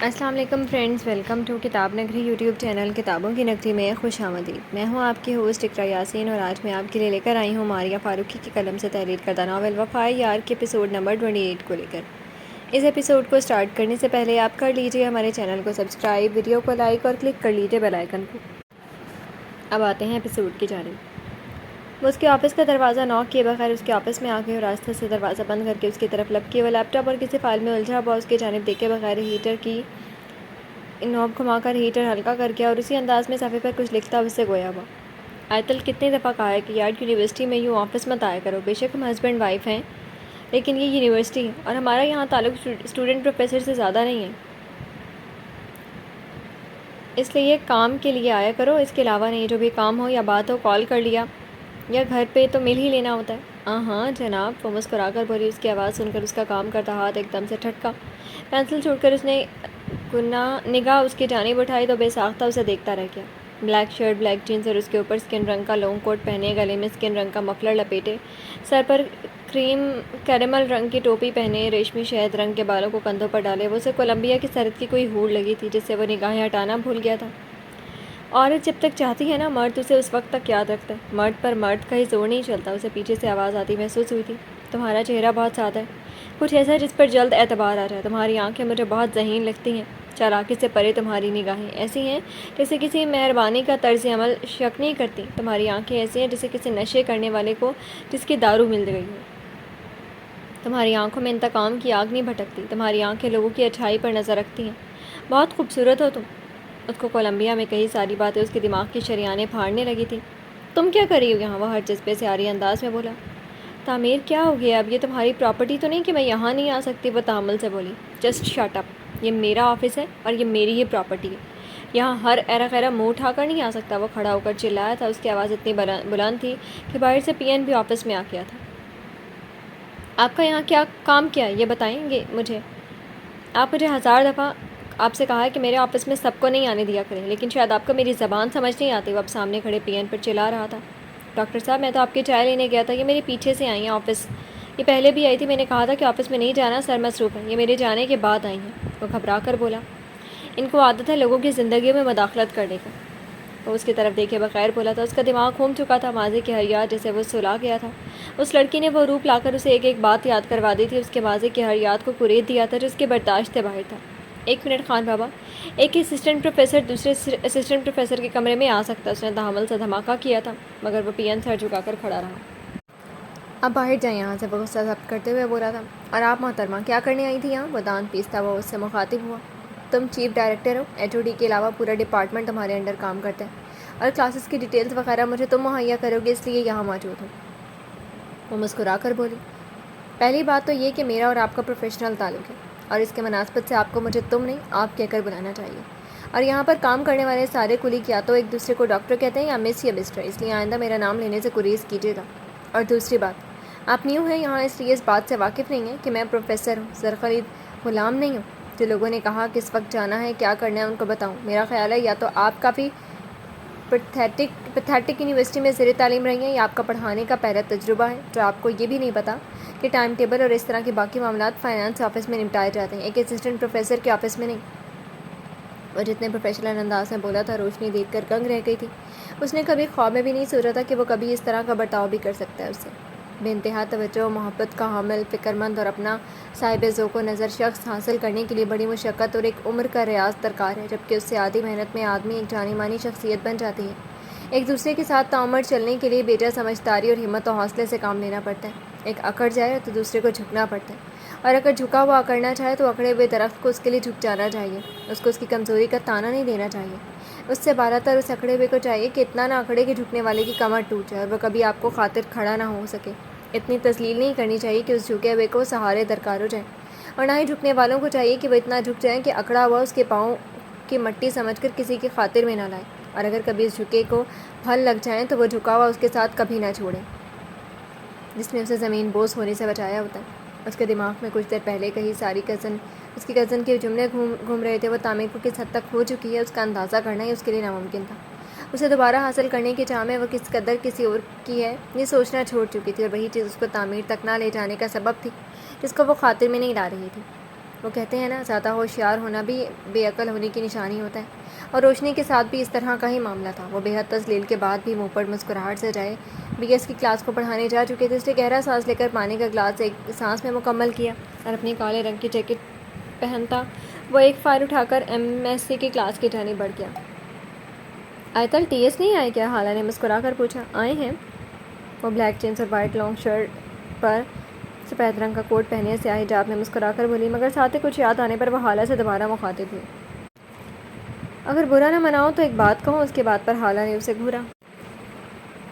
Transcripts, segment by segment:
السلام علیکم friends, welcome to کتاب نگری یوٹیوب چینل کتابوں کی نگری میں خوش آمدید۔ میں ہوں آپ کی ہوسٹ اقرا یاسین اور آج میں آپ کے لیے لے کر آئی ہوں ماریہ فاروقی کی قلم سے تحریر کردہ ناول وفائے یار کے ایپیسوڈ نمبر 28 کو لے کر۔ اس ایپیسوڈ کو سٹارٹ کرنے سے پہلے آپ کر لیجئے ہمارے چینل کو سبسکرائب، ویڈیو کو لائک اور کلک کر لیجئے بیل آئیکن کو۔ اب آتے ہیں ایپیسوڈ کی جانب۔ وہ اس کے آفس کا دروازہ ناک کیے بغیر اس کے آفس میں آ گئی اور آہستہ سے دروازہ بند کر کے اس کی طرف لپکی۔ وہ لیپ ٹاپ اور کسی فائل میں الجھا ہوا اس کی جانب دیکھے بغیر ہیٹر کی نوب گھما کر ہیٹر ہلکا کر گیا اور اسی انداز میں صفحے پر کچھ لکھتا اس سے گویا ہوا۔ آیتل کتنی دفعہ کہا ہے کہ یارڈ یونیورسٹی میں یوں آفس مت آیا کرو، بے شک ہم ہسبینڈ وائف ہیں لیکن یہ یونیورسٹی ہے اور ہمارا یہاں تعلق اسٹوڈنٹ پروفیسر سے زیادہ نہیں ہے، اس لیے کام کے لیے آیا کرو، اس کے علاوہ نہیں۔ جو بھی کام ہو یا بات ہو کال کر لیا یا گھر پہ تو مل ہی لینا ہوتا ہے۔ ہاں جناب، وہ مسکرا کر بولی۔ اس کی آواز سن کر اس کا کام کرتا ہاتھ ایک دم سے ٹھٹکا۔ پینسل چھوڑ کر اس نے نگاہ اس کی جانب اٹھائی تو بے ساختہ اسے دیکھتا رہ گیا۔ بلیک شرٹ، بلیک جینز اور اس کے اوپر اسکن رنگ کا لانگ کوٹ پہنے، گلے میں اسکن رنگ کا مفلر لپیٹے، سر پر کیرمل رنگ کی ٹوپی پہنے، ریشمی شہد رنگ کے بالوں کو کندھوں پر ڈالے، وہ اسے کولمبیا کی سرحد کی کوئی ہور لگی تھی جس سے وہ نگاہیں ہٹانا بھول گیا تھا۔ عورت جب تک چاہتی ہے نا، مرد اسے اس وقت تک یاد رکھتا ہے۔ مرد پر مرد کا ہی زور نہیں چلتا۔ اسے پیچھے سے آواز آتی محسوس ہوئی تھی۔ تمہارا چہرہ بہت سادہ ہے، کچھ ایسا جس پر جلد اعتبار آ جائے۔ تمہاری آنکھیں مجھے بہت ذہین لگتی ہیں، چالاکی سے پرے تمہاری نگاہیں ایسی ہیں جیسے کسی مہربانی کا طرز عمل شک نہیں کرتی۔ تمہاری آنکھیں ایسی ہیں جیسے کسی نشے کرنے والے کو جس کی دارو مل گئی ہو۔ تمہاری آنکھوں میں انتقام کی آگ نہیں بھٹکتی۔ تمہاری آنکھیں لوگوں کی اچھائی پر نظر رکھتی ہیں۔ بہت خوبصورت ہو تم۔ اس کو کولمبیا میں کہی ساری باتیں اس کے دماغ کی شریانیں پھاڑنے لگی تھیں۔ تم کیا کر رہی ہو یہاں؟ وہ ہر جذبے سے عاری انداز میں بولا۔ تعمیر کیا ہو گیا؟ اب یہ تمہاری پراپرٹی تو نہیں کہ میں یہاں نہیں آ سکتی؟ وہ تحمل سے بولی۔ جسٹ شٹ اپ، یہ میرا آفس ہے اور یہ میری ہی پراپرٹی ہے، یہاں ہر ایرا خیرا منہ اٹھا کر نہیں آ سکتا۔ وہ کھڑا ہو کر چلایا تھا۔ اس کی آواز اتنی بلند تھی کہ باہر سے پی این بھی آفس میں آ گیا تھا۔ آپ کا یہاں کیا کام کیا ہے یہ بتائیں گے مجھے؟ آپ مجھے 1000 دفعہ آپ سے کہا ہے کہ میرے آفس میں سب کو نہیں آنے دیا کریں، لیکن شاید آپ کو میری زبان سمجھ نہیں آتی۔ وہ اب سامنے کھڑے پی این پر چلا رہا تھا۔ ڈاکٹر صاحب، میں تو آپ کی چائے لینے گیا تھا، یہ میرے پیچھے سے آئی ہیں آفس۔ یہ پہلے بھی آئی تھی، میں نے کہا تھا کہ آفس میں نہیں جانا، سر مصروف ہے۔ یہ میرے جانے کے بعد آئی ہیں۔ وہ گھبرا کر بولا۔ ان کو عادت ہے لوگوں کی زندگیوں میں مداخلت کرنے کا۔ وہ اس کی طرف دیکھے بغیر بولا تھا۔ اس کا دماغ گھوم چکا تھا، ماضی کے ہر یاد جیسے وہ سلا گیا تھا۔ اس لڑکی نے وہ روپ لا کر اسے ایک ایک بات یاد کروا دی تھی، اس کے ماضی کے ہر یاد کو کرید دیا تھا جو اس کے برداشت سے باہر تھا۔ ایک منٹ خان بابا، ایک اسسٹنٹ پروفیسر دوسرے اسسٹنٹ پروفیسر کے کمرے میں آ سکتا ہے؟ اس نے تحمل سے دھماکہ کیا تھا، مگر وہ پی این سر جھکا کر کھڑا رہا۔ اب باہر جائیں یہاں سے، وہ غصہ ضبط کرتے ہوئے بولا تھا۔ اور آپ محترمہ کیا کرنے آئی تھی یہاں؟ وہ دانت پیستا ہوا اس سے مخاطب ہوا۔ تم چیف ڈائریکٹر ہو، ایچ او ڈی کے علاوہ پورا ڈپارٹمنٹ تمہارے انڈر کام کرتا ہے اور کلاسز کی ڈیٹیلز وغیرہ مجھے تم مہیا کرو گے، اس لیے یہاں موجود ہوں۔ وہ مسکرا کر بولی۔ پہلی بات تو یہ کہ میرا اور آپ کا پروفیشنل تعلق ہے اور اس کے مناسبت سے آپ کو مجھے تم نہیں آپ کہہ کر بلانا چاہیے، اور یہاں پر کام کرنے والے سارے کلیگ یا تو ایک دوسرے کو ڈاکٹر کہتے ہیں یا مس یا مسٹر، اس لیے آئندہ میرا نام لینے سے گریز کیجیے گا۔ اور دوسری بات، آپ نیو ہیں یہاں، اس لیے اس بات سے واقف نہیں ہیں کہ میں پروفیسر ہوں، زرخرید غلام نہیں ہوں جو لوگوں نے کہا کس وقت جانا ہے کیا کرنا ہے ان کو بتاؤں۔ میرا خیال ہے یا تو آپ کافی پیتھیٹک یونیورسٹی میں زیر تعلیم رہی ہیں یا آپ کا پڑھانے کا پہلا تجربہ ہے جو آپ کو یہ بھی نہیں پتا کہ ٹائم ٹیبل اور اس طرح کے باقی معاملات فائنانس آفس میں نپٹائے جاتے ہیں، ایک اسسٹنٹ پروفیسر کے آفس میں نہیں۔ وہ جتنے پروفیشنل انداز میں بولا تھا روشنی دیکھ کر دنگ رہ گئی تھی۔ اس نے کبھی خواب میں بھی نہیں سوچا تھا کہ وہ کبھی اس طرح کا برتاؤ بھی کر سکتا ہے اس سے۔ بے انتہا توجہ و محبت کا حامل، فکر مند اور اپنا صاحب ذوق و نظر شخص حاصل کرنے کے لیے بڑی مشقت اور ایک عمر کا ریاض درکار ہے، جبکہ اس سے آدھی محنت میں آدمی ایک جانی مانی شخصیت بن جاتی ہے۔ ایک دوسرے کے ساتھ تعامل چلنے کے لیے بیجا سمجھداری اور ہمت و حوصلے سے کام لینا پڑتا ہے۔ ایک اکڑ جائے تو دوسرے کو جھکنا پڑتا ہے، اور اگر جھکا ہوا اکڑنا چاہے تو اکڑے ہوئے درخت کو اس کے لیے جھک جانا چاہیے، اس کو اس کی کمزوری کا تانا نہیں دینا چاہیے۔ اس سے بالہ تر اس اکڑے ہوئے کو چاہیے کہ اتنا نہ اکڑے کہ جھکنے والے کی کمر ٹوٹ جائے اور وہ کبھی آپ کو خاطر کھڑا نہ ہو سکے۔ اتنی تذلیل نہیں کرنی چاہیے کہ اس جھکے ہوئے کو سہارے درکار ہو جائیں، اور نہ ہی جھکنے والوں کو چاہیے کہ وہ اتنا جھک جائیں کہ اکڑا ہوا اس کے پاؤں کی مٹی سمجھ کر کسی کی خاطر میں نہ لائے، اور اگر کبھی اس جھکے کو پھل لگ جائیں تو وہ جھکا ہوا اس کے ساتھ کبھی نہ چھوڑیں جس نے اسے زمین بوس ہونے سے بچایا ہوتا ہے۔ اس کے دماغ میں کچھ دیر پہلے کہی ساری اس کی کزن کے جملے گھوم رہے تھے۔ وہ تعمیر کو کس حد تک ہو چکی ہے اس کا اندازہ کرنا ہی اس کے لیے ناممکن تھا۔ اسے دوبارہ حاصل کرنے کی چاہ میں وہ کس قدر کسی اور کی ہے یہ سوچنا چھوڑ چکی تھی، اور وہی چیز اس کو تعمیر تک نہ لے جانے کا سبب تھی جس کو وہ خاطر میں نہیں لا رہی تھی۔ وہ کہتے ہیں نا، زیادہ ہوشیار ہونا بھی بے عقل ہونے کی نشانی ہوتا ہے، اور روشنی کے ساتھ بھی اس طرح کا ہی معاملہ تھا۔ وہ بے حد تذلیل کے بعد بھی منہ پر مسکراہٹ سے جائے بی ایس کی کلاس کو پڑھانے جا چکے تھے۔ اس نے گہرا سانس لے کر پانی کا گلاس ایک سانس میں مکمل کیا، اور اپنی کالے رنگ کی جیکٹ پہنتا وہ ایک فائل اٹھا کر ایم ایس سی کی کلاس کی جانب بڑھ گیا۔ آیتل ٹی ایس نہیں آئے کیا؟ حالہ نے مسکرا کر پوچھا۔ آئے ہیں۔ وہ بلیک جینس اور وائٹ لانگ شرٹ پر سفید رنگ کا کوٹ پہنے سیاہ حجاب میں مسکرا کر بولی، مگر ساتھ ہی کچھ یاد آنے پر وہ حالہ سے دوبارہ مخاطب ہوئی۔ اگر برا نہ مناؤ تو ایک بات کہوں۔ اس کے بعد پر حالہ نے اسے گھورا۔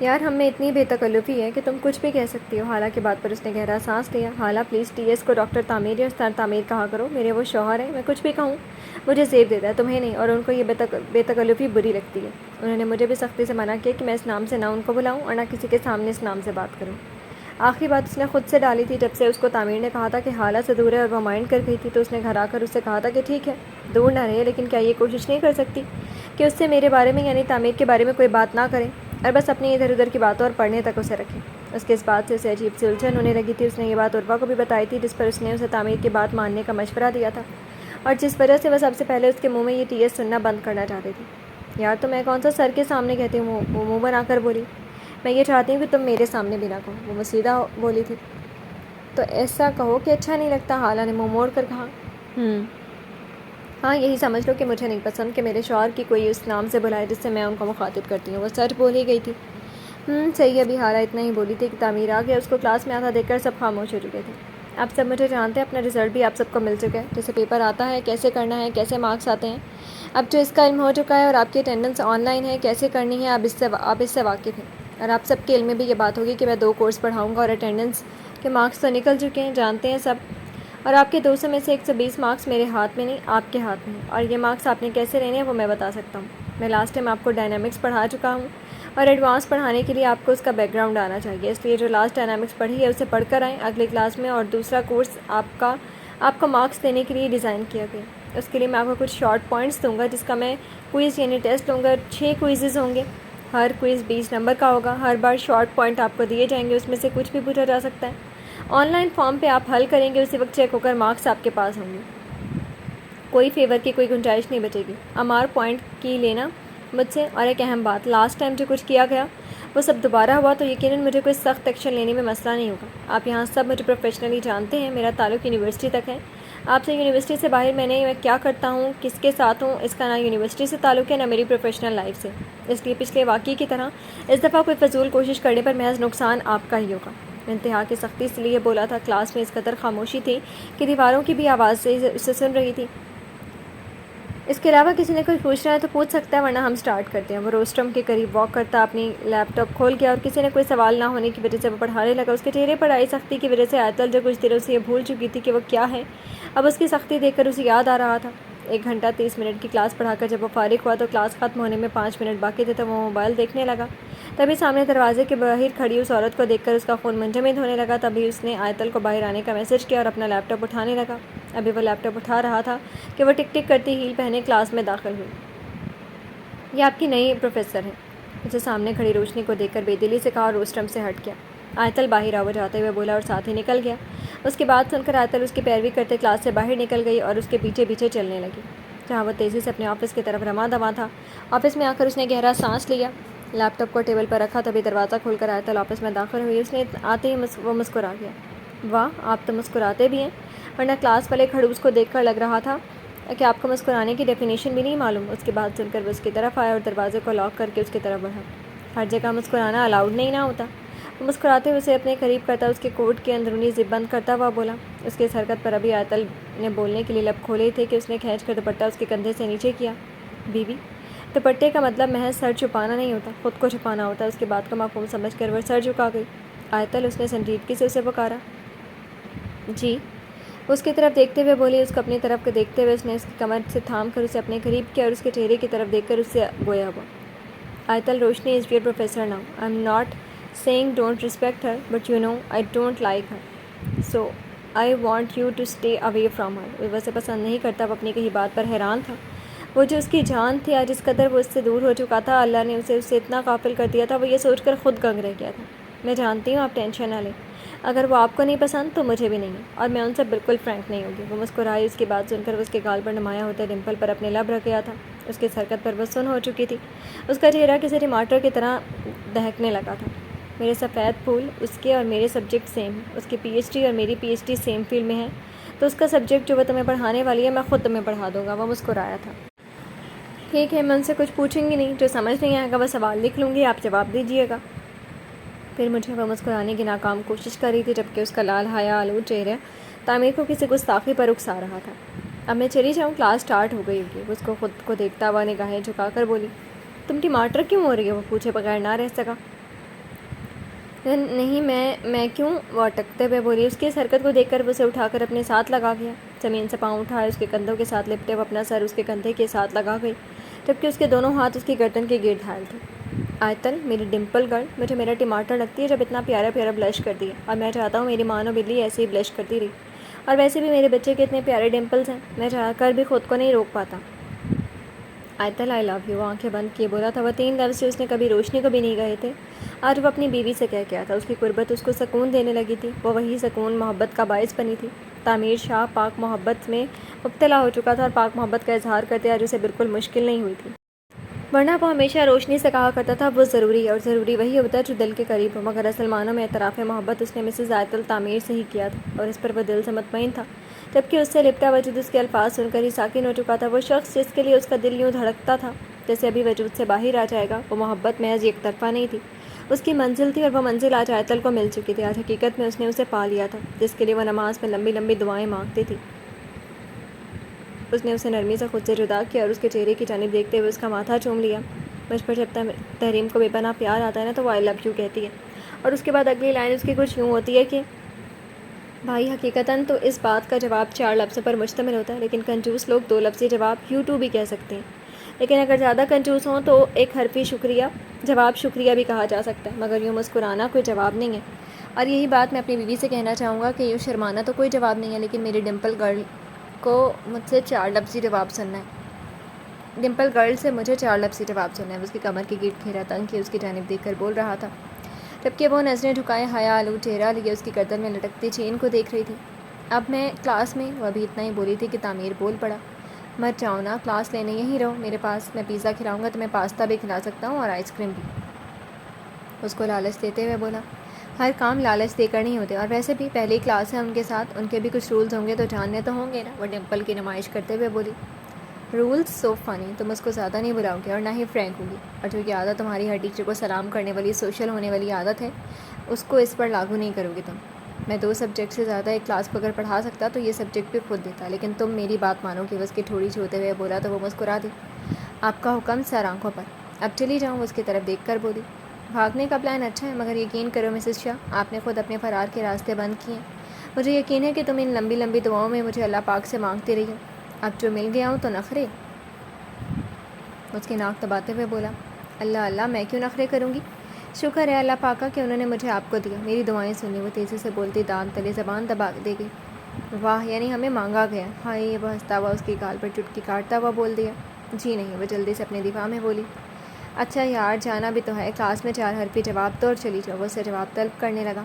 یار، ہم میں اتنی بے تکلفی ہے کہ تم کچھ بھی کہہ سکتی ہو۔ حالہ کی بات پر اس نے گہرا سانس لیا۔ حالہ پلیز ٹی ایس کو ڈاکٹر تعمیر یا سر تعمیر کہا کرو، میرے وہ شوہر ہیں، میں کچھ بھی کہوں مجھے زیب دیتا ہے، تمہیں نہیں، اور ان کو یہ بے تکلفی بری لگتی ہے۔ انہوں نے مجھے بھی سختی سے منع کیا کہ میں اس نام سے نہ ان کو بلاؤں اور نہ کسی کے سامنے اس نام سے بات کروں۔ آخری بات اس نے خود سے ڈالی تھی جب سے اس کو تعمیر نے کہا تھا کہ حالہ سے دور ہے اور وہ مائنڈ کر گئی تھی، تو اس نے گھر آ کر اس سے کہا تھا کہ ٹھیک ہے دور نہ رہے، لیکن کیا یہ کوشش نہیں کر سکتی کہ اس سے میرے بارے میں یعنی تعمیر کے بارے میں کوئی بات نہ کریں اور بس اپنی ادھر ادھر کی باتوں اور پڑھنے تک اسے رکھیں۔ اس کے اس بات سے اسے عجیب سی الجھن ہونے لگی تھی۔ اس نے یہ بات عروہ کو بھی بتائی تھی، جس پر اس نے اسے تعمیر کی بات ماننے کا مشورہ دیا تھا، اور جس وجہ سے وہ سب سے پہلے اس کے منہ میں یہ ٹی ایس سننا بند کرنا چاہتی تھی۔ یار، تو میں کون سا سر کے سامنے کہتی ہوں؟ وہ منہ بنا کر بولی۔ میں یہ چاہتی ہوں کہ تم میرے سامنے بھی نہ کہو، وہ مسیدہ بولی تھی۔ تو ایسا کہو کہ اچھا نہیں لگتا، حالہ نے منہ موڑ کر کہا۔ ہاں، یہی سمجھ لو کہ مجھے نہیں پسند کہ میرے شوہر کی کوئی اس نام سے بلائے جس سے میں ان کو مخاطب کرتی ہوں۔ وہ سچ بول ہی گئی تھی۔ صحیح ہے۔ ابھی حالہ اتنا ہی بولی تھی کہ تعمیر آ گیا۔ اس کو کلاس میں آتا دیکھ کر سب خاموش ہو چکے تھے۔ اب سب مجھے جانتے ہیں، اپنا رزلٹ بھی آپ سب کو مل چکا ہے، جیسے پیپر آتا ہے، کیسے کرنا ہے، کیسے مارکس آتے ہیں، اب جو اس کا علم ہو چکا ہے، اور آپ کی اٹینڈنس آن لائن ہے، کیسے کرنی ہے، آپ اس سے واقف ہیں، اور آپ سب کے علم میں بھی یہ بات ہوگی کہ میں 2 کورس پڑھاؤں گا، اور اٹینڈنس کے مارکس تو نکل چکے ہیں، جانتے ہیں سب، اور آپ کے 200 میں سے 120 مارکس میرے ہاتھ میں نہیں، آپ کے ہاتھ میں ہیں، اور یہ مارکس آپ نے کیسے لینے ہیں وہ میں بتا سکتا ہوں۔ میں لاسٹ ٹائم آپ کو ڈائنامکس پڑھا چکا ہوں، اور ایڈوانس پڑھانے کے لیے آپ کو اس کا بیک گراؤنڈ آنا چاہیے، اس لیے جو لاسٹ ڈائنامکس پڑھی ہے اسے پڑھ کر آئیں اگلی کلاس میں، اور دوسرا کورس آپ کو مارکس دینے کے لیے ڈیزائن کیا گیا۔ اس کے لیے میں آپ کو کچھ شارٹ پوائنٹس دوں گا، جس کا میں کوئز یعنی ٹیسٹ لوں گا۔ 6 کوئزز ہوں گے، ہر کوئز 20 نمبر کا ہوگا، ہر بار شارٹ پوائنٹ آپ کو دیے جائیں گے، اس میں سے کچھ بھی پوچھا جا سکتا ہے۔ آن لائن فارم پہ آپ حل کریں گے، اسی وقت چیک ہو کر مارکس آپ کے پاس ہوں گے، کوئی فیور کی کوئی گنجائش نہیں بچے گی۔ امار پوائنٹ کی لینا مجھ سے، اور ایک اہم بات، لاسٹ ٹائم جو کچھ کیا گیا وہ سب دوبارہ ہوا تو یقیناً مجھے کوئی سخت ایکشن لینے میں مسئلہ نہیں ہوگا۔ آپ یہاں سب مجھے پروفیشنلی جانتے ہیں، میرا تعلق یونیورسٹی تک ہے، آپ سے یونیورسٹی سے باہر میں کیا کرتا ہوں، کس کے ساتھ ہوں، اس کا نہ یونیورسٹی سے تعلق ہے نہ میری پروفیشنل لائف سے، اس لیے پچھلے واقعے کی طرح اس دفعہ کوئی فضول کوشش کرنے پر محض نقصان آپ کا ہی ہوگا۔ انتہا کی سختی سے لیے بولا تھا۔ کلاس میں اس قدر خاموشی تھی کہ دیواروں کی بھی آواز سے اسے سن رہی تھی۔ اس کے علاوہ کسی نے کچھ پوچھنا ہے تو پوچھ سکتا ہے، ورنہ ہم سٹارٹ کرتے ہیں۔ وہ روسٹرم کے قریب واک کرتا اپنی لیپ ٹاپ کھول گیا، اور کسی نے کوئی سوال نہ ہونے کی وجہ سے وہ پڑھانے لگا۔ اس کے چہرے پر آئی سختی کی وجہ سے آیتل جو کچھ دنوں سے یہ بھول چکی تھی کہ وہ کیا ہے، اب اس کی سختی دیکھ کر اسے یاد آ رہا تھا۔ 1 گھنٹہ 30 منٹ کی کلاس پڑھا کر جب وہ فارغ ہوا تو کلاس ختم ہونے میں 5 منٹ باقی تھے، تو وہ موبائل دیکھنے لگا۔ تبھی سامنے دروازے کے باہر کھڑی اس عورت کو دیکھ کر اس کا خون منجمد ہونے لگا۔ تبھی اس نے آیتل کو باہر آنے کا میسج کیا اور اپنا لیپ ٹاپ اٹھانے لگا۔ ابھی وہ لیپ ٹاپ اٹھا رہا تھا کہ وہ ٹک ٹک کرتی ہیل پہنے کلاس میں داخل ہوئی۔ یہ آپ کی نئی پروفیسر ہے، اسے سامنے کھڑی روشنی کو دیکھ کر بے دلی سے کہا اور روسٹرم سے ہٹ گیا۔ آیتل باہر آؤ جاتے ہوئے بولا اور ساتھ ہی نکل گیا۔ اس کی بات سن کر آیتل اس کی پیروی کرتے کلاس سے باہر نکل گئی اور اس کے پیچھے پیچھے چلنے لگی، جہاں وہ تیزی سے اپنے آفس کی طرف رواں دواں تھا۔ آفس میں آ کر اس نے گہرا سانس لیا، لیپ ٹاپ کو ٹیبل پر رکھا، تبھی دروازہ کھول کر آیتل آفس میں داخل ہوئی۔ اس نے آتے ہی وہ مسکرا گیا۔ واہ، آپ تو مسکراتے بھی ہیں، ورنہ کلاس والے کھڑوس کو دیکھ کر لگ رہا تھا کہ آپ کو مسکرانے کی ڈیفینیشن بھی نہیں معلوم۔ اس کی بات سن کر وہ اس کی طرف آیا اور دروازے کو لاک کر کے اس کی طرف بڑھا۔ ہر جگہ مسکرانا الاؤڈ نہیں نہ ہوتا۔ وہ مسکراتے ہوئے اسے اپنے قریب کرتا، اس کے کوٹ کی اندرونی زپ بند کرتا ہوا بولا۔ اس کی اس حرکت پر ابھی آیتل نے بولنے کے لیے لب کھولے تھے کہ اس نے کھینچ کر دوپٹہ اس کے کندھے سے نیچے کیا۔ بیوی، دوپٹے کا مطلب محض سر چھپانا نہیں ہوتا، خود کو چھپانا ہوتا ہے۔ اس کی بات کو مفہوم سمجھ کر وہ سر جھکا گئی۔ آیتل، اس نے سنجیدگی سے اسے پکارا۔ جی، اس کی طرف دیکھتے ہوئے بولی۔ اس کو اپنی طرف دیکھتے ہوئے اس نے اس کی کمر سے تھام کر اسے اپنے قریب کیا اور اس کے چہرے کی طرف دیکھ کر اس سے گویا ہوا۔ آیتل، روشنی is your professor now. I am not saying don't respect her, but you know I don't like her, so I want you to stay away from her۔ وہ اسے پسند نہیں کرتا۔ وہ اپنی کہی بات پر حیران تھا۔ وہ جو اس کی جان تھی، آج اس قدر وہ اس سے دور ہو چکا تھا، اللہ نے اسے اتنا غافل کر دیا تھا، وہ یہ سوچ کر خود گنگ رہ گیا تھا۔ میں جانتی ہوں، آپ ٹینشن نہ لیں، اگر وہ آپ کو نہیں پسند تو مجھے بھی نہیں ہے، اور میں ان سے بالکل فرینک نہیں ہوگی۔ وہ مسکرائی۔ اس کی بات سن کر اس کے گال پر نمایاں ہوتے ڈمپل پر اپنے لب رکھ گیا تھا۔ اس کی حرکت پر وہ سن ہو چکی تھی۔ اس کا چہرہ کسی ٹماٹر کی طرح دہکنے لگا تھا۔ میرے سفید پھول، اس کے اور میرے سبجیکٹ سیم ہیں۔ اس کی پی ایچ ڈی اور میری P H D same field میں ہے، تو اس کا سبجیکٹ جو وہ تمہیں پڑھانے والی ہے میں خود تمہیں پڑھا دوں گا۔ وہ مسکرایا تھا۔ ٹھیک ہے، میں ان سے کچھ پوچھوں گی نہیں، جو سمجھ نہیں آئے گا وہ سوال لکھ لوں گی، آپ جواب دیجیے گا۔ پھر مجھے وہ مسکرانے کی ناکام کوشش کر رہی تھی، جبکہ اس کا لال حیا آلود چہرہ تعمیر کو کسی گستاخی پر اکسا رہا تھا۔ اب میں چلی جاؤں؟ کلاس سٹارٹ ہو گئی ہوگی۔ اس کو خود کو دیکھتا ہوا نگاہیں جھکا کر بولی۔ تم ٹماٹر کیوں ہو رہی ہو؟ وہ پوچھے بغیر نہ رہ سکا۔ نہیں میں کیوں؟ وہ اٹکتے ہوئے بولی۔ اس کی اس حرکت کو دیکھ کر وہ اسے اٹھا کر اپنے ساتھ لگا گیا۔ زمین سے پاؤں اٹھائے اس کے کندھوں کے ساتھ لپٹے وہ اپنا سر اس کے کندھے کے ساتھ لگا گئی، جبکہ اس کے دونوں ہاتھ اس کی گردن کے گرد حائل تھے۔ آیتل، میری ڈمپل گرل، مجھے میرا ٹماٹر لگتی ہے جب اتنا پیارا پیارا بلش کرتی ہے، اور میں چاہتا ہوں میری مانو بلی ایسے ہی بلش کرتی رہی، اور ویسے بھی میرے بچے کے اتنے پیارے ڈمپلز ہیں، میں چاہ کر بھی خود کو نہیں روک پاتا۔ آیتل، آئی لو یو، آنکھیں بند کیے بولا تھا وہ۔ 3 لفظ جو اس نے کبھی روشنی کو بھی نہیں کہے تھے، آج وہ اپنی بیوی سے کہہ گیا تھا۔ اس کی قربت اس کو سکون دینے لگی تھی، وہ وہی سکون محبت کا باعث بنی تھی۔ تعمیر شاہ پاک محبت میں مبتلا ہو چکا تھا، اور پاک محبت کا اظہار کرتے آج اسے بالکل مشکل نہیں ہوئی تھی، ورنہ وہ ہمیشہ روشنی سے کہا کرتا تھا وہ ضروری ہے، اور ضروری وہی ہوتا ہے جو دل کے قریب ہو، مگر اصل معنوں میں اعتراف محبت اس نے مسز آیتل تعمیر سے ہی کیا تھا، اور اس پر وہ دل سے مطمئن تھا، جبکہ اس سے لپٹا وجود اس کے الفاظ سن کر ہی ساکن ہو چکا تھا۔ وہ شخص جس کے لیے اس کا دل یوں دھڑکتا تھا جیسے ابھی وجود سے باہر آ جائے گا، وہ محبت محض ایک طرفہ نہیں تھی، اس کی منزل تھی، اور وہ منزل آج آیتل کو مل چکی تھی۔ آج حقیقت میں اس نے اسے پا لیا تھا، جس کے لیے وہ نماز میں لمبی لمبی دعائیں مانگتی تھی۔ اس نے اسے نرمی سے خود سے جدا کیا اور اس کے چہرے کی جانب دیکھتے ہوئے اس کا ماتھا چوم لیا۔ مجھ پر جب تحریم کو بے پناہ پیار آتا ہے نا تو وہ آئی لو یو کہتی ہے، اور اس کے بعد اگلی لائن اس کی کچھ یوں ہوتی ہے کہ بھائی حقیقتاً تو اس بات کا جواب 4 لفظوں پر مشتمل ہوتا ہے، لیکن کنجوس لوگ 2 لفظی جواب یو ٹو بھی کہہ سکتے ہیں، لیکن اگر زیادہ کنجوس ہوں تو ایک حرفی جواب شکریہ بھی کہا جا سکتا ہے، مگر یوں مسکرانا کوئی جواب نہیں ہے۔ اور یہی بات میں اپنی بیوی سے کہنا چاہوں گا کہ یوں شرمانا تو کوئی جواب نہیں ہے، لیکن میری ڈمپل گرل کو مجھ سے 4 لفظی جواب سننا ہے۔ ڈمپل گرل سے مجھے 4 لفظی جواب سننا ہے۔ اس کی کمر کی گرد گھیرا تنگ کیے اس کی جانب دیکھ کر بول رہا تھا، جبکہ وہ نظریں جھکائے حیا آلود چہرہ لیے اس کی گردن میں لٹکتی چین کو دیکھ رہی تھی۔ اب میں کلاس میں، وہ ابھی اتنا ہی بولی تھی کہ تعمیر بول پڑا۔ مت جاؤ نا، کلاس لینے یہیں رہو میرے پاس، میں پیزا کھلاؤں گا، تمہیں پاستا بھی کھلا سکتا ہوں اور آئس کریم بھی۔ اس کو لالچ دیتے ہوئے بولا، ہر کام لالچ دے کر نہیں ہوتے، اور ویسے بھی پہلی کلاس ہے ان کے ساتھ، ان کے بھی کچھ رولز ہوں گے تو جاننے تو ہوں گے نا۔ وہ ڈمپل کی نمائش کرتے ہوئے بولی، رولز سو فنی، تم اس کو زیادہ نہیں بلاؤ گے اور نہ ہی فرینک ہوگی، اور جو یہ عادت تمہاری ہر ٹیچر کو سلام کرنے والی سوشل ہونے والی عادت ہے، اس کو اس پر لاگو نہیں کرو گی تم۔ میں 2 سبجیکٹ سے زیادہ ایک کلاس کو اگر پڑھا سکتا تو یہ سبجیکٹ بھی خود دیتا، لیکن تم میری بات مانو کہ وہ اس کی تھوڑی چھوتے ہوئے بولا تو وہ مسکرا دی۔ آپ کا حکم سر آنکھوں پر، اب چلی جاؤں؟ وہ اس کی طرف دیکھ کر بولی۔ بھاگنے کا پلان اچھا ہے، مگر یقین کرو مسز شاہ، آپ نے خود اپنے فرار کے راستے بند کیے ہیں۔ مجھے یقین ہے کہ تم ان لمبی لمبی دعاؤں میں مجھے اللہ پاک سے مانگتی رہی ہو، اب جو مل گیا ہوں تو نخرے؟ اس کی ناک دباتے ہوئے بولا، اللہ اللہ، میں کیوں نخرے کروں گی؟ شکر ہے اللہ پاکا کہ انہوں نے مجھے آپ کو دیا، میری دعائیں سنی۔ وہ تیزی سے بولتی دانت تلے زبان دبا دے گئی۔ واہ، یعنی ہمیں مانگا گیا؟ ہائے، وہ ہنستا ہوا اس کی گال پر چٹکی کاٹتا ہوا بول دیا۔ جی نہیں، وہ جلدی سے اپنے دفاع میں بولی۔ اچھا یار، جانا بھی تو ہے، کلاس میں 4 حرفی جواب تو اور چلی جاؤ۔ وہ اسے جواب طلب کرنے لگا۔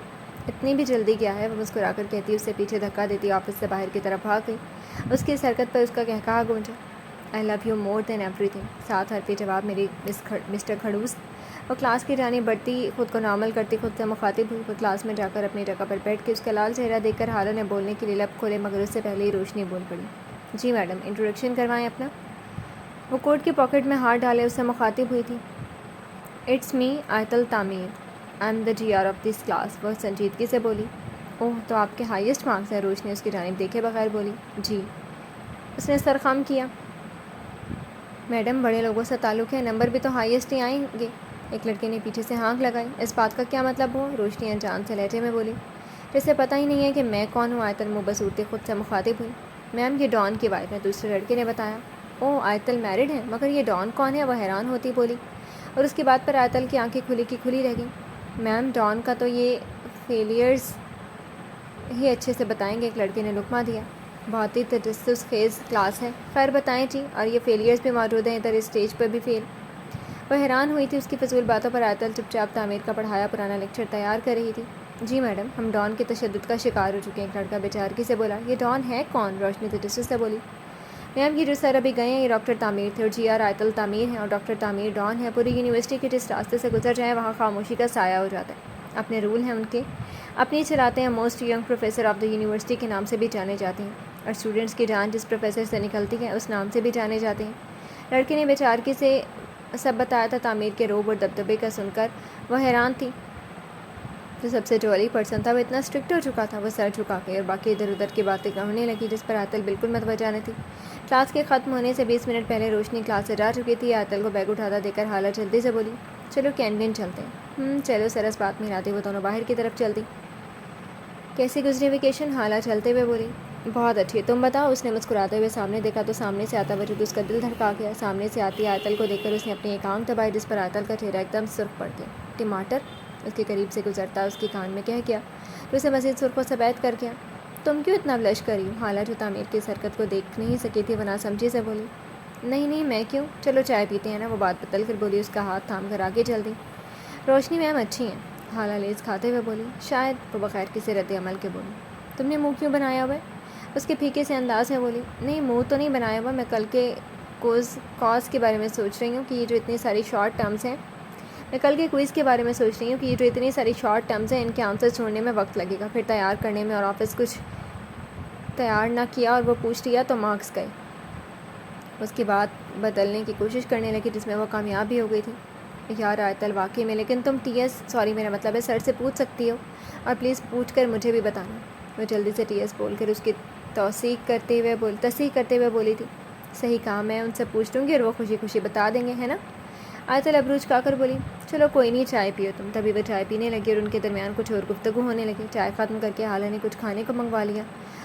اتنی بھی جلدی کیا ہے؟ وہ مسکرا کر کہتی، اس سے پیچھے دھکا دیتی آفس سے باہر کی طرف بھاگ گئی۔ اس کی اس حرکت پر اس کا قہقہا گونجا۔ I love you more than everything, 7 حرفی جواب میری مسٹر کھڑوس۔ وہ کلاس کی جانب بڑھتی، خود کو نارمل کرتی خود سے مخاطب ہوئی۔ وہ کلاس میں جا کر اپنی جگہ پر بیٹھ کے اس کا لال چہرہ دیکھ کر ہالہ نے بولنے کے لیے لب کھولے، مگر اس سے پہلے ہی روشنی بول پڑی۔ جی میڈم، انٹروڈکشن کروائیں اپنا؟ وہ کوٹ کی پاکٹ میں ہاتھ ڈالے اس سے مخاطب ہوئی تھی۔ اٹس می آیتل تعمیر، I am the G R of this class, وہ سنجیدگی سے بولی۔ اوہ، تو آپ کے ہائیسٹ مارکس ہیں؟ روشنی اس کی جانب دیکھے بغیر بولی۔ جی، اس نے سر خم کیا۔ میڈم، بڑے لوگوں سے تعلق ہے، نمبر بھی تو ہائیسٹ ہی آئیں گے۔ ایک لڑکے نے پیچھے سے ہانک لگائی۔ اس بات کا کیا مطلب ہو؟ روشنی انجان سے لہجے میں بولی، جیسے پتہ ہی نہیں ہے کہ میں کون ہوں۔ آیتل منہ بسورتے خود سے مخاطب ہوئی۔ میم، یہ ڈان کی وائف ہے، دوسرے لڑکے نے بتایا۔ اوہ، آیتل میرڈ ہے، مگر یہ ڈان کون ہے؟ وہ حیران ہوتی بولی، اور اس کی بات پر آیتل کی آنکھیں کھلی کی کھلی رہ گئیں۔ میم، ڈان کا تو یہ فیلیئرز ہی اچھے سے بتائیں گے، ایک لڑکے نے لقمہ دیا۔ بہت ہی تجسس خیز کلاس ہے، خیر بتائیں جی، اور یہ فیلیئرز بھی موجود ہیں ادھر اسٹیج پر بھی فیل؟ وہ حیران ہوئی تھی اس کی فضول باتوں پر۔ آیتل چپ چاپ تعمیر کا پڑھایا پرانا لیکچر تیار کر رہی تھی۔ جی میڈم، ہم ڈان کے تشدد کا شکار ہو چکے ہیں، ایک لڑکا بیچارگی سے بولا۔ یہ ڈان ہے کون؟ روشنی تجسس سے بولی۔ میم یہ جو سر ابھی گئے ہیں یہ ڈاکٹر تعمیر تھے، اور جی آر آیت تعمیر ہیں، اور ڈاکٹر تعمیر ڈان ہے۔ پوری یونیورسٹی کے جس راستے سے گزر جائیں وہاں خاموشی کا سایہ ہو جاتا ہے۔ اپنے رول ہیں ان کے، اپنی چلاتے ہیں۔ Most young professor of the university کے نام سے بھی جانے جاتے ہیں، اور اسٹوڈنٹس کی جان جس پروفیسر سے نکلتی ہے اس نام سے بھی جانے جاتے ہیں۔ لڑکے نے بیچارگی سے سب بتایا تھا۔ تعمیر کے روب اور دبدبے کا سن کر وہ حیران تھی۔ جو سب سے جولی پرسن تھا وہ اتنا اسٹرکٹ ہو چکا تھا۔ وہ سر جھکا کے اور باقی ادھر ادھر کی باتیں کہنے لگی جس پر آیتل بالکل متوجہ نہ تھی۔ کلاس کے ختم ہونے سے 20 منٹ پہلے روشنی کلاس سے جا چکی تھی۔ آیتل کو بیگ اٹھاتا دے کر حالہ جلدی سے بولی، چلو کینٹین چلتے ہیں۔ چلو سر، اس بات میں ہلاتے وہ دونوں باہر کی طرف چل دی۔ کیسی گزری ویکیشن؟ حالہ چلتے ہوئے بولی۔ بہت اچھی، تم بتاؤ؟ اس نے مسکراتے ہوئے سامنے دیکھا تو سامنے سے آتا وجود اس کا دل دھڑکا گیا۔ سامنے سے آتی آیتل کو دیکھ کر اس نے اپنی ایک آنکھ دبائی جس پر آیتل کا چہرہ ایک دم سرخ پڑ گیا۔ ٹماٹر؟ اس کے قریب سے گزرتا اس کے کان میں کہہ گیا، تو اسے مزید سرخ و سفید کر گیا۔ تم کیوں اتنا بلش کری ہو؟ حالہ جو تعمیر کی اس حرکت کو دیکھ نہیں سکی تھی وہ ناسمجھی سے بولی، نہیں میں کیوں، چلو چائے پیتے ہیں نا، وہ بات بدل کر بولی۔ اس کا ہاتھ تھام کر آگے چل دی۔ روشنی میم اچھی ہیں، حالہ لیز کھاتے ہوئے بولی۔ شاید، وہ بغیر کسی رد عمل کے بولی۔ تم نے منہ کیوں بنایا ہوا ہے؟ اس کے پھیکے سے انداز میں بولی، نہیں منہ تو نہیں بنایا ہوا، میں کل کے کاز کے بارے میں سوچ رہی ہوں کہ یہ جو اتنی ساری شارٹ ٹرمز ہیں، میں کل کے کوئز کے بارے میں سوچ رہی ہوں کہ یہ جو اتنی ساری شارٹ ٹرمز ہیں ان کے آنسر چھوڑنے میں وقت لگے گا، پھر تیار کرنے میں، اور آفس کچھ تیار نہ کیا اور وہ پوچھ لیا تو مارکس گئے۔ اس کی بات بدلنے کی کوشش کرنے لگی جس میں وہ کامیاب بھی ہو گئی تھی۔ یار آیتل، واقعی میں، لیکن تم ٹی ایس، سوری میرا مطلب ہے سر سے پوچھ سکتی ہو، اور پلیز پوچھ کر مجھے بھی بتانا۔ وہ جلدی سے ٹی ایس بول کر اس کی تصحیح کرتے ہوئے بولی تھی، صحیح کہا، میں ان سے پوچھ لوں گی اور وہ خوشی خوشی بتا دیں گے، ہے نا؟ آیتل ابروج کھا کر بولی، چلو کوئی نہیں، چائے پیو تم۔ تبھی وہ چائے پینے لگی اور ان کے درمیان کچھ اور گفتگو ہونے لگی۔ چائے ختم کر کے حالہ نے کچھ کھانے کو منگوا لیا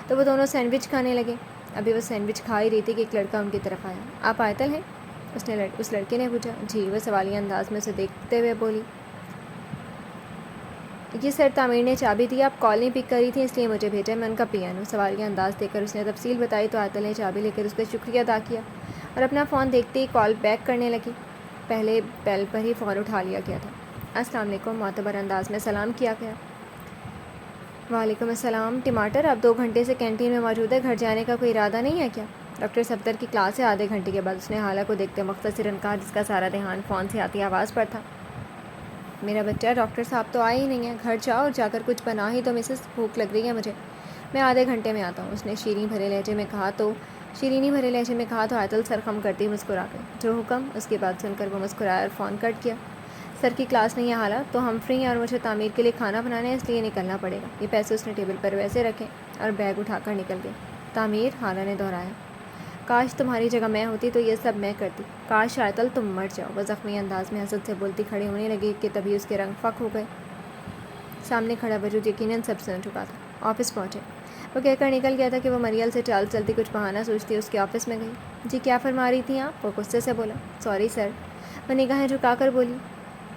تو وہ دونوں سینڈوچ کھانے لگے۔ ابھی وہ سینڈوچ کھا ہی رہی تھی کہ ایک لڑکا ان کی طرف آیا۔ آپ آیتل ہیں؟ اس لڑکے نے پوچھا۔ جی، وہ سوالیہ انداز میں اسے دیکھتے ہوئے بولی۔ یہ سر تعمیر نے چابی دی، آپ کال نہیں پک کری تھی اس لیے مجھے بھیجا، میں ان کا پی این ہوں۔ سوالیہ انداز دے کر اس نے تفصیل بتائی تو آیتل نے چابی لے کر اس کا شکریہ ادا کیا اور اپنا فون دیکھتے ہی کال بیک کرنے لگی۔ پہلے بیل پر ہی فون اٹھا لیا گیا تھا۔ السلام علیکم، معتبر انداز میں سلام کیا گیا۔ وعلیکم السلام۔ ٹماٹر، آپ 2 گھنٹے سے کینٹین میں موجود ہے، گھر جانے کا کوئی ارادہ نہیں ہے کیا؟ ڈاکٹر صفدر کی کلاس ہے آدھے گھنٹے کے بعد، اس نے حالہ کو دیکھتے مختصراً کہا جس کا سارا دھیان فون سے آتی آواز پر تھا۔ میرا بچہ، ڈاکٹر صاحب تو آئے ہی نہیں ہیں، گھر جاؤ اور جا کر کچھ بنا ہی تو مسز، بھوک لگ رہی ہے مجھے، میں آدھے گھنٹے میں آتا ہوں، اس نے شیرینی بھرے لہجے میں کہا تو آیتل سر خم کرتی مسکرا گئی۔ جو حکم؟ اس کی بات سن کر وہ مسکرایا اور فون کٹ کیا۔ سر کی کلاس نہیں ہے حالہ، تو ہم فری ہیں اور مجھے تعمیر کے لیے کھانا بنانا ہے، اس لیے نکلنا پڑے گا۔ یہ پیسے اس نے ٹیبل پر ویسے رکھے اور بیگ اٹھا کر نکل گئے۔ تعمیر؟ حالہ نے دہرایا۔ کاش تمہاری جگہ میں ہوتی تو یہ سب میں کرتی، کاش آیتل تم مر جاؤ، وہ زخمی انداز میں حسد سے بولتی کھڑی ہونے لگی کہ تبھی اس کے رنگ فک ہو گئے۔ سامنے کھڑا وجود یقیناً سب سن چکا تھا۔ آفس پہنچے، وہ کہہ کر نکل گیا تھا کہ وہ مریل سے چال چلتی کچھ بہانہ سوچتی اس کے آفس میں گئی۔ جی کیا فرما رہی تھیں آپ؟ وہ غصے سے بولا۔ سوری سر، وہ نگاہیں جھکا کر بولی۔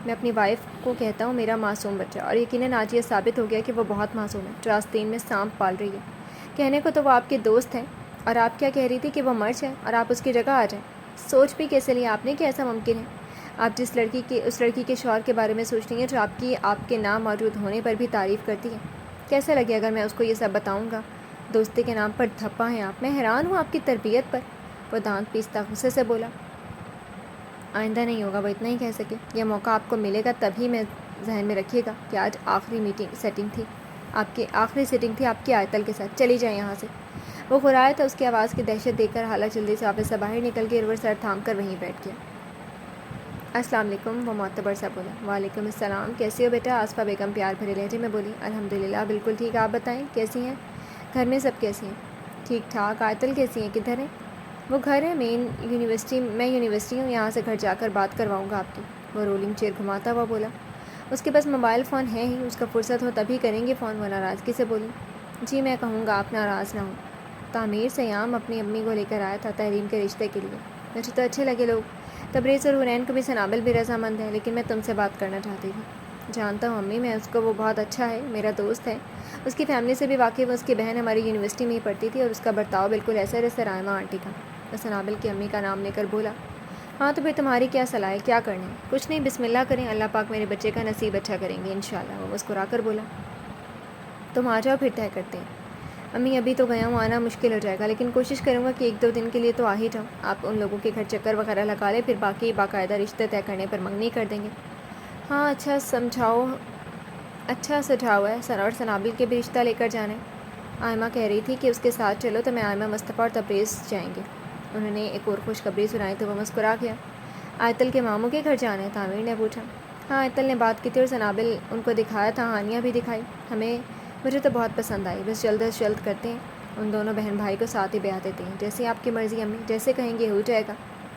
میں اپنی وائف کو کہتا ہوں میرا معصوم بچہ، اور یقیناً آج یہ ثابت ہو گیا کہ وہ بہت معصوم ہے، جو آستین میں سانپ پال رہی ہے۔ کہنے کو تو وہ آپ کے دوست ہیں، اور آپ کیا کہہ رہی تھی کہ وہ مر جائے اور آپ اس کی جگہ آ جائیں؟ سوچ بھی کیسے لیا آپ نے کہ ایسا ممکن ہے؟ آپ اس لڑکی کے شوہر کے بارے میں سوچ رہی ہیں جو آپ کے نام موجود ہونے پر بھی تعریف کرتی ہے۔ کیسا لگے اگر میں اس کو یہ سب بتاؤں گا؟ دوستی کے نام پر دھپا ہیں آپ، میں حیران ہوں آپ کی تربیت پر، وہ دانت پیستا غصے سے بولا۔ آئندہ نہیں ہوگا، وہ اتنا ہی کہہ سکے۔ یہ موقع آپ کو ملے گا تبھی، میں ذہن میں رکھیے گا کہ آج آخری سیٹنگ تھی آپ کی آیتل کے ساتھ، چلی جائیں یہاں سے۔ وہ غرایا تھا، اس کی آواز کی دہشت دیکھ کر حالہ جلدی سے آفس سے باہر نکل گئی اور وہ سر تھام کر وہیں بیٹھ گیا۔ السلام علیکم، وہ معتبر سا بولا۔ وعلیکم السلام، کیسی ہو بیٹا؟ آصفہ بیگم پیار بھرے لہجے میں بولی۔ الحمدللہ بالکل ٹھیک، آپ بتائیں کیسی ہیں؟ گھر میں سب کیسی ہیں؟ ٹھیک ٹھاک۔ آیتل کیسی ہیں؟ کدھر ہیں؟ وہ گھر ہے، میں یونیورسٹی ہوں، یہاں سے گھر جا کر بات کرواؤں گا آپ کی، وہ رولنگ چیئر گھماتا ہوا بولا۔ اس کے پاس موبائل فون ہے ہی، اس کا فرصت ہو تبھی کریں گے فون، وہ ناراضگی سے بولی۔ جی میں کہوں گا آپ ناراض نہ ہوں۔ تعمیر سیام اپنی امی کو لے کر آیا تھا تحریم کے رشتے کے لیے، مجھے تو اچھے لگے لوگ، تبریز اور حنین کو بھی سنابل بھی رضامند ہے، لیکن میں تم سے بات کرنا چاہتی تھی۔ جانتا ہوں امی، میں اس کو، وہ بہت اچھا ہے، میرا دوست ہے، اس کی فیملی سے بھی واقف ہوں، اس کی بہن ہماری یونیورسٹی میں ہی پڑھتی تھی اور اس کا برتاؤ بالکل ایسا جیسے رائمہ آنٹی کا، وہ سنابل کی امی کا نام لے کر بولا۔ ہاں تو پھر تمہاری کیا صلاح ہے، کیا کرنا ہے؟ کچھ نہیں، بسم اللہ کریں، اللہ پاک میرے بچے کا نصیب اچھا کریں گے انشاءاللہ، وہ مسکرا کر بولا۔ تم آ جاؤ پھر طے کرتے ہیں۔ امی ابھی تو گیا ہوں، آنا مشکل ہو جائے گا، لیکن کوشش کروں گا کہ 1-2 دن کے لیے تو آ ہی جاؤں۔ آپ ان لوگوں کے گھر چکر وغیرہ لگا لیں، پھر باقی باقاعدہ رشتے طے کرنے پر منگنی کر دیں گے۔ ہاں اچھا سجھاؤ ہے، اور سنابل کے بھی رشتہ لے کر جانا ہے۔ آئمہ کہہ رہی تھی کہ اس کے ساتھ چلو تو میں آئمہ، مصطفیٰ اور تبریز جائیں گے۔ انہوں نے ایک اور خوشخبری سنائی تو وہ مسکرا گیا۔ آیتل کے ماموں کے گھر جانا ہے؟ تعمیر نے پوچھا۔ ہاں آیتل نے بات کی تھی اور سنابل ان کو دکھایا تھا، ہانیہ بھی دکھائی۔ مجھے تو بہت پسند آئی، بس جلد از جلد کرتے ہیں، ان دونوں بہن بھائی کو ساتھ ہی بیاہ دیتے ہیں۔ جیسے آپ کی مرضی امی، جیسے کہیں گے ہو جائے گا،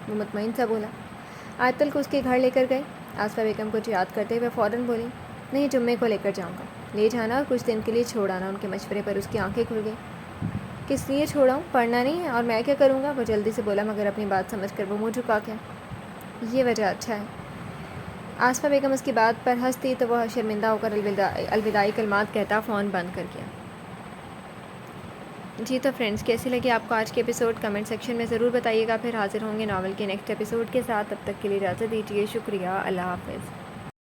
وہ مطمئن سا بولا۔ آیتل کو اس کے گھر لے کر گئے۔ آصفہ بیگم کو یاد کرتے ہوئے فوراً بولی، نہیں جمعے کو لے کر جاؤں گا، لے جانا اور کچھ دن کے لیے چھوڑ آنا۔ ان کے مشورے پر اس کی آنکھیں کھل گئیں۔ کس لیے چھوڑاؤں؟ پڑھنا نہیں ہے؟ اور میں کیا کروں گا؟ وہ جلدی سے بولا، مگر اپنی بات سمجھ کر وہ منہ جھکا گیا۔ یہ وجہ اچھا ہے۔ آصفہ بیگم اس کی بات پر ہنس دی تو وہ شرمندہ ہو کر الوداعی کلمات کہتا فون بند کر گیا۔ جی تو فرینڈز، کیسی لگی آپ کو آج کے ایپیسوڈ؟ کمنٹ سیکشن میں ضرور بتائیے گا۔ پھر حاضر ہوں گے ناول کے نیکسٹ ایپیسوڈ کے ساتھ۔ تب تک کے لیے اجازت دیجیے۔ شکریہ، اللہ حافظ۔